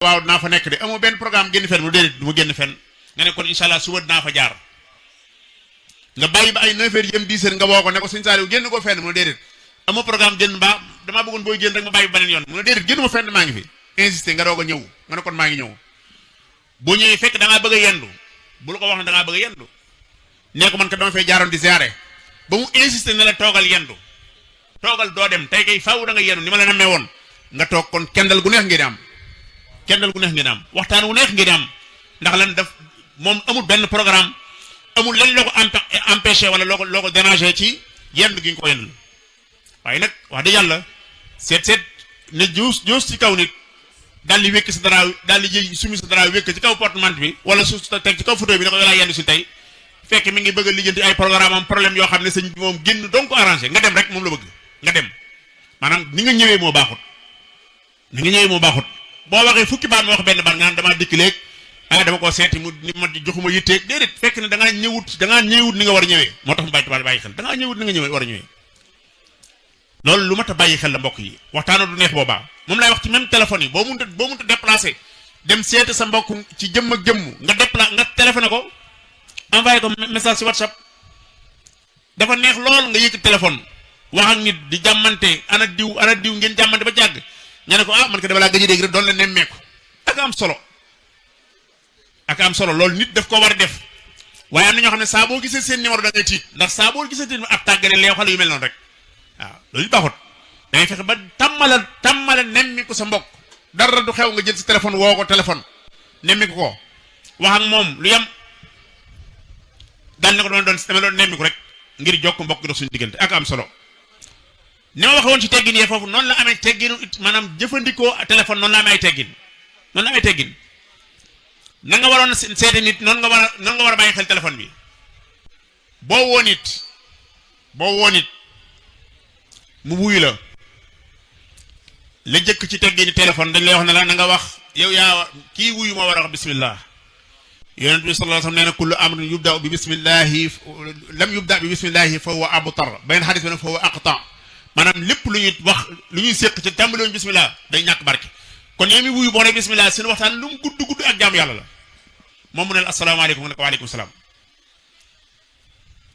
waaw dinaa fa nekk de amoo benn programme génn fenn mu déedéet du ma génn fenn nga ne kon incha allah suba dinaa fa jaar nga bàyyi ba ay 9h jëm 10h nga woo ko ne ko sëñ Saliou génn ko fenn mu ne déedéet amoo programme génn mbaa damaa bëggoon booy génn rek ma bàyyi ba beneen yoon mu ne déedéet génn ma fenn maa ngi fi insisté nga doog a ñëw nga ne kon maa ngi ñëw boo ñëwee fekk da ngaa bëgg a yendu bul ko wax ne da ngaa bëgg a yendu nee ko man ka dama fay jaaroon di ziare ba mu insisté ne la toogal yendu toogal doo dem tey kay faaw da nga yendu ni ma la namee woon nga toog kon kendal gu neex ngeen am kendal gu neex ngeen am waxtaan wu neex ngeen am ndax lan def moom amul benn programme amul lenn loo ko empêché wala loo ko dérangé ci yendu gi nga ko yendu waaye nag wax dëgg yàlla seet ne juus ci kaw nit daal di wékk sa dara daal di jël sumi sa dara wékk ci kaw portement bi wala su teg ci kaw fauteuil bi ne ko yow laa yendu si tey fekk mi ngi bëgg a lijjanti ay programme am problème yoo xam ne sëñ bi moom génn donc ko arrangé nga dem rek moom la bëgg nga dem maanaam ni nga ñëwee moo baaxut boo waxee fukki baat ma wax benn baat nga naan damaa dikk léegi dama ko seeti mu ni ma joxuma yitteeg déedéet fekk ne da ngaa ñëwut ni nga war a ñëwee moo tax mu bàyyi xel da ngaa ñëwut ni nga ñëwee war a ñëwee loolu lu mat a bàyyi xel la mbokk yi waxtaana du neex boobaa moom lay wax ci même téléphone yi boo munta déplacé dem seeti sa mbokk ci jëmm ak jëmm nga téléphoné ko envoyé ko message ci WhatsApp dafa neex lool nga yëkk téléphone wax ak nit di jàmmante ana diw ngeen jàmmante ba jàgg nga ne ko man ko dama laa gëj a dégg rek doon la nemmeeku ak am solo loolu nit daf ko war a def waaye am na ñoo xam ne saa boo gisee seen numéro da ngay tiit ndax saa boo gisee seen ab tàggale lee xale yu mel noonu rek waaw loolu baaxut da ngay fexe ba tàmmala nemmiku sa mbokk dara du xew nga jël si téléphone woo ko téléphone nemmiku ko wax ak moom lu yem daal ne ko dama doon nemmiku rek ngir jokk mbokk dox suñu diggante ak am solo ni ma waxe woon ci teggin yee foofu noonu la amee tegginu maanaam jëfandikoo téléphone noonu la amee ay teggin na nga waroon seeti nit noonu nga war a bàyyi xel téléphone bi boo woo nit mu wuyu la jëkk ci teggini téléphone dañ lay wax ne la na nga wax yow yaa kii wuyu moo war a wax bismillah yonent bi sallallahu alayhi wasallam nee na kullu amrin yubda bi bismillahi lam yubda bi bismillahi fa huwa abtar beneen xadis bi ne fa huwa aqta maanaam lépp lu ñuy wax lu ñuy séq ci tàmbali woon bismillah day ñàkk barke kon yow mi wuyu boo ne bismillah seen waxtaan lu mu gudd ak jaamu yàlla la moom mu ne la asalaamaaleykum nga ne ko waaleykum salaam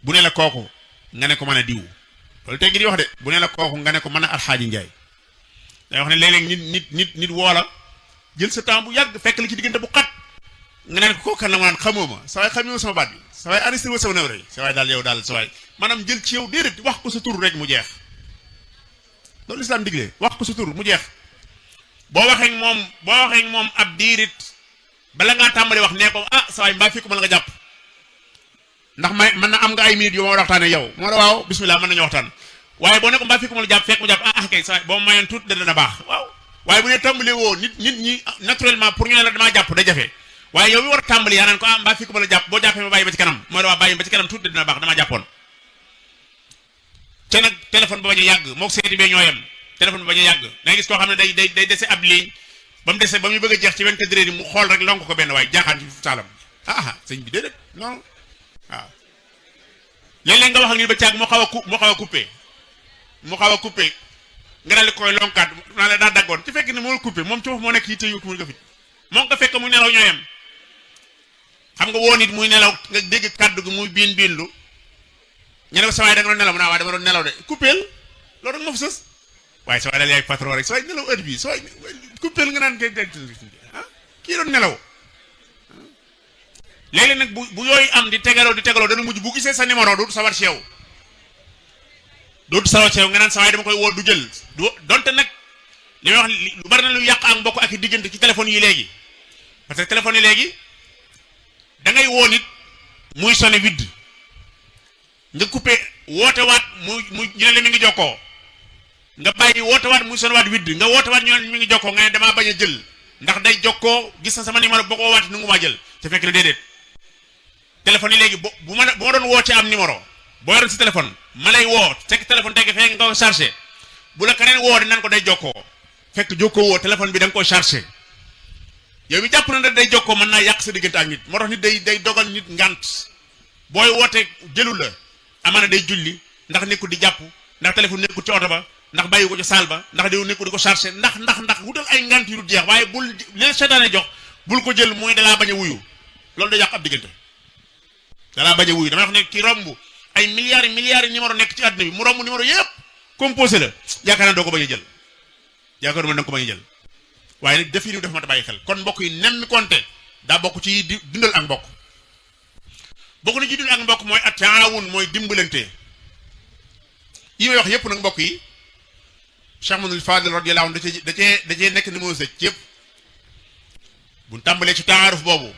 bu ne la kooku nga ne ko mën a diw loolu tey di wax de bu ne la kooku nga ne ko mën a alxaaji Ndiaye day wax ne léeg-léeg nit woola jël sa temps bu yàgg fekk la ci diggante bu xat nga ne ko kooku kan la ma naan xamoo ma sa waay xamoo sama baat bi sa waay enregistré wa sama numéro yi sa waay daal yow daal sa waay maanaam jël ci yow déedéet wax ko sa tur rek mu jeex loolu islam digle wax ko sa tur mu jeex boo waxee moom ab diirit bala ngaa tàmbali wax nee ko sa waay mbaa fekk ma la nga jàpp ndax mën na am nga ay minutes yu ma war a waxtaanee yow moo la waaw bismillah mën nañu waxtaan waaye boo ne ko mbaa fekk ma la jàpp fekk mu jàpp kay sa waay boo mayoon tuuti dana baax waaw waaye bu ne tàmbali woo nit ñi naturellement pour ñu ne la damaa jàpp day jafe waaye yow mi war a tàmbali yaa naan ko mbaa fekk ma la jàpp boo jàppee ma bàyyi ba ci kanam mooy la waa bàyyi ba ci kanam tuuti dina baax damaa jàppoon te nag téléphone ba bañ a yàgg mook seeti bee ñoo yem téléphone ba bañ a yàgg da ngay gis koo xam ne day dese ab ligne ba muy bëgg a jeex ci 24 heures yi mu xool rek lonk ko benn waaye jaaxaan ci saalam sëñ bi déedéet non waaw léeg-léeg nga wax ak nit ba caag mu xaw a coupé nga daal di koy lonkaat naa la daa daggoon ci fekk ne moo coupé moom ci wax moo nekk yi téyu mu nga fit moo nga fekk muy nelaw ñooyam xam nga woo nit muy nelaw nga dégg kàddu gi muy biinlu ñu ne ko sa waay da nga doon nelaw mu naa waaye dama doon nelaw de coupéel loolu rek moo fa sës waaye sa waay daal yaay patron rek sa waay nelaw heure bii sa waay coupéel nga naan kii doon nelaw léeg-léeg nag bu yooyu am di tegaloo dana mujj bu gisee sa numéro dootu sawar ci yow nga naan sa waay dama koy woo du jël donte nag li may wax lu bari na lu yàq ak mbokk ak diggante ci téléphone yi léegi parce que téléphone yi léegi da ngay woo nit muy sonné vide nga coupé woote waat muy ñu ne la mi ngi jokkoo nga bàyyi woote waat muy sonné waat vide nga woote waat ñu ne mi ngi jokkoo nga ne damaa bañ a jël ndax day jokkoo gis na sama numéro boo ko waat nu ngu maa jël te fekk na déedéet téléphone yi léegi bu ma doon woo ci am numéro boo yoroon si téléphone ma lay woo fekk téléphone teg fee nga ko chargé bu la keneen woo di nan ko day jokkoo fekk jokkoo woo téléphone bi da nga ko chargé yow mi jàpp na ne day jokkoo mën naa yàq sa diggante ak nit moo tax nit day dogal nit ngant booy woote jëlu la amaana day julli ndax nekkul di jàpp ndax téléphone nekkul ci oto ba ndax bàyyi ko ci saal ba ndax diw nekku di ko chargé ndax wutal ay ngant yu jeex waaye bul leen seetaane jox bul ko jël mooy dalaa bañ a wuyu loolu da yàq ab diggante dalaa bañ a wuyu damay wax ne ki romb ay milliards yi numéro nekk ci àdduna bi mu romb numéro yëpp composé la yaakaar naa doo ko bañ a jël yaakaar naa da nga ko bañ a jël waaye nag def yi def ma ta bàyyi xel kon mbokk yi nemmi konte daa bokk ci dundal ak mbokk bokk na ci dundal ak mbokk mooy at-taawun mooy dimbalante yi may wax yëpp nag mbokk yi Cheikh Manul Fadil radiyallahu anhu da cee nekk ni moo sëcc yëpp buñ tàmbalee ci taaruf boobu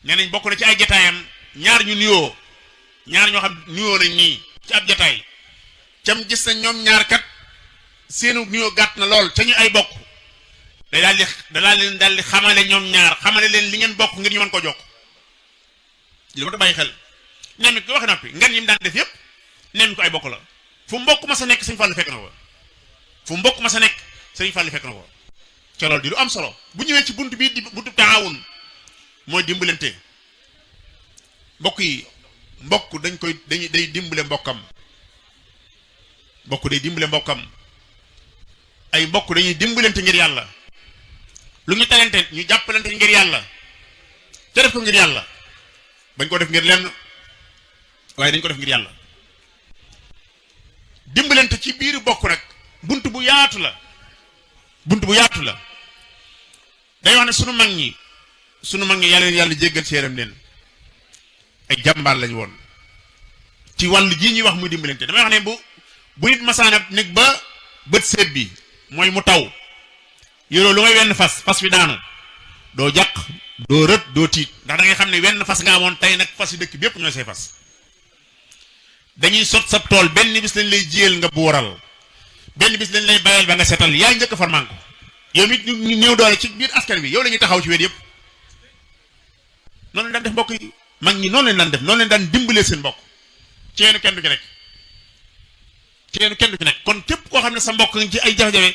nee nañ bokk na ci ay jataayam ñaar ñu nuyoo ñaar ñoo xam nuyoo nañ nii ci ab jataay cam gis na ñoom ñaar kat seenu nuyoo gàtt na lool ca ñu ay bokk day daal di xamale ñoom ñaar xamale leen li ngeen bokk ngir ñu mën ko jokk li ma ta bàyyi xel nemmi ko waxe noppi ngan yi mu daan def yëpp nemmi ko ay bokk la fu mbokk ma sa nekk Sëñ Fallu fekk na ko fu mbokk ma sa nekk Sëñ Fallu fekk na ko ca loolu di lu am solo bu ñëwee ci bunt bii di buntu taawun mooy dimbalante mbokk yi mbokk day dimbale mbokkam mbokk day dimbale mbokkam ay mbokk dañuy dimbalante ngir yàlla lu ñu talante ñu jàppalante ngir yàlla te def ko ngir yàlla bañ ko def ngir lenn waaye dañ ko def ngir yàlla dimbalante ci biir bokk nag bunt bu yaatu la day wax ne sunu mag ñi yàlla jéggal seeram leen ay jàmbaar lañ woon ci wàllu jii ñuy wax muy dimbalante damay wax ne bu nit masaana nekk ba bët seet bi mooy mu taw yoroo lu may wenn fas bi daanu doo jàq doo rët doo tiit ndax da ngay xam ne wenn fas nga amoon tey nag fas yi dëkk bi yépp ñooy say fas dañuy sot sab tool benn bis lañ lay jiyal nga buural benn bis lañ lay bayal ba nga setal yaa njëkk farman ko yow mit ñu néew doole ci biir askan bi yow la ñuy taxaw ci wet yëpp noonu lañ daan def mbokk yi mag ñi noonu lañ daan def noonu lañ daan dimbalee seen mbokk ceenu kenn du ci nekk kon képp koo xam ne sa mbokk nga ci ay jafe-jafe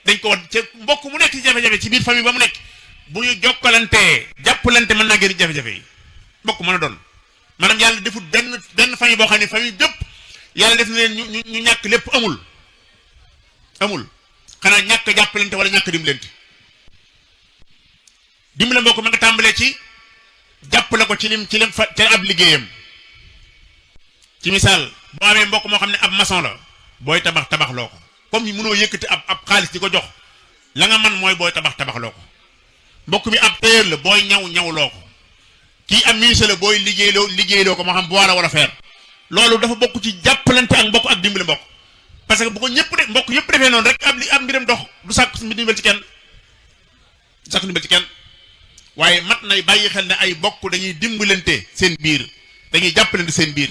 dañ ko war ca mbokk mu nekk ci jafe-jafe ci biir famille ba mu nekk bu ñu jokkalantee jàppalante mën naa génn jafe-jafe yi mbokk mën a doon maanaam yàlla defut benn famille boo xam ne famille bépp yàlla def na leen ñu ñàkk lépp amul xanaa ñàkk jàppalante wala ñàkk dimbalante dimbale mbokk ma nga tàmbalee ci jàppale ko ci lim fa ca ab liggéeyam ci misaal boo amee mbokk moo xam ne ab maçon la booy tabax loo ko comme mënoo yëkkati ab xaalis di ko jox la nga man mooy booy tabax loo ko mbokk mi ab tailleur la booy ñaw loo ko kii am ministre la booy liggéeyloo ko moo xam bois la wala fer loolu dafa bokk ci jàppalante ak mbokk ak dimbale mbokk parce que bu ko mbokk yëpp defee noonu rek ab mbiram dox du sàkk ndimbal ci kenn waaye mat nay bàyyi xel ne ay mbokk dañuy dimbalante seen biir dañuy jàppalante seen biir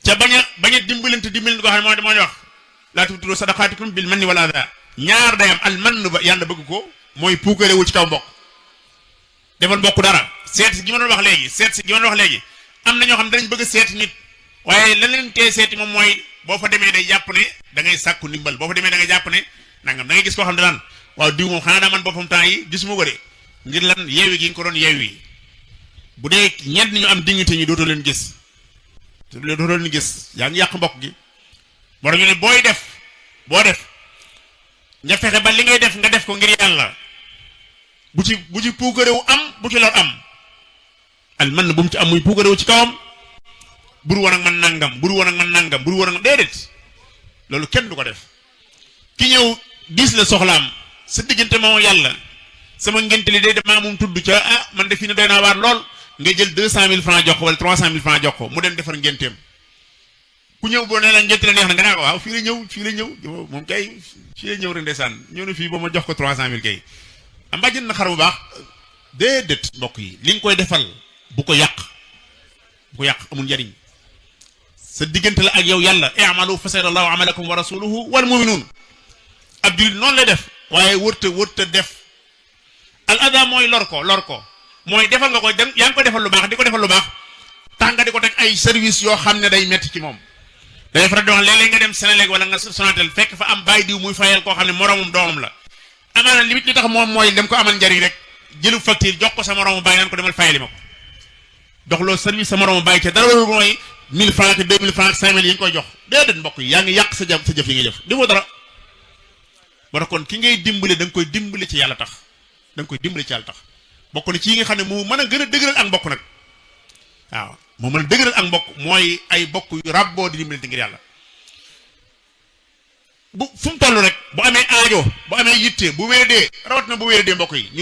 ca bañ a dimbalante koo xam ne moo di wax laa tubtilu sadaqaatikum bil manni wal adaa ñaar day am al mann ba yàlla bëgg ko mooy puukare wu ci kaw mbokk defal mbokk dara seet si gi ma doon wax léegi am na ñoo xam ne danañ bëgg a seeti nit waaye lan leen tee seeti moom mooy boo fa demee day jàpp ne da ngay sàkku ndimbal boo fa demee da ngay jàpp ne nangam da ngay gis koo xam ne daan waaw diw moom xanaa daa man boppam temps yi gisuma ko de ngir lan yeewi gi nga ko doon yeewi bu dee ñenn ñu am dignité ñi dootoo leen gis yaa ngi yàq mbokk gi moo tax ñu ne boo def nga fexe ba li ngay def nga def ko ngir yàlla bu ci puukarewu am bu ci lor am al man bu mu ci am muy puukarewu ci kawam buru woon ak man nangam déedéet loolu kenn du ko def ki ñëw gis la soxlaam sa diggante moom yàlla sama ngénte li day damaa moom tudd ca man de fii ne doy naa waar lool nga jël 200,000 francs jox ko wala 300,000 francs jox ko mu dem defar ngénteem ku ñëw boo nee la ngénte la neex na nga naa ko waaw fii la ñëw moom kay fii la ñëw rek ndeysaan ñëw na fii ba ma jox ko 300,000 kay am bàjjen na xar bu baax déedéet mbokk yi li nga koy defal bu ko yàq amul njariñ sa diggante la ak yow yàlla i'malu fa sayarallahu amalakum wa rasuluhu wal mu'minun ab julit noonu lay def waaye wërta def al ada mooy lor ko mooy defal nga ko yaa ngi ko defal lu baax di ko defal lu baax tax nga di ko teg ay service yoo xam ne day metti ci moom day faral di wax léeg-léeg nga dem Sénégal wala nga Sonatel fekk fa am bàyyi diw muy fayal koo xam ne moroomum doomam la amaana li tax moom mooy dem ko amal njariñ rek jëlu facture jox ko sa moroomu bàyyi naan ko demal fayali ma ko dox loo service sa moroomu bàyyi ca dara loolu mooy 1000 francs 2000 francs 5000 yi nga koy jox déedéet mbokk yi yaa ngi yàq sa jëf yi nga jëf defoo dara. moo tax kon ki ngay dimbali da nga koy dimbali ci yàlla tax da nga koy dimbali ci yàlla tax bokk na ci yi nga xam ne moo mën a gën a dëgëral ak mbokk nag waaw moo mën a dëgëral ak mbokk mooy ay mbokk yu ràbboo di dimbali ngir yàlla. bu fu mu toll rek bu amee aajo bu amee yitte bu wéradee rawat na bu wéradee mbokk yi ñun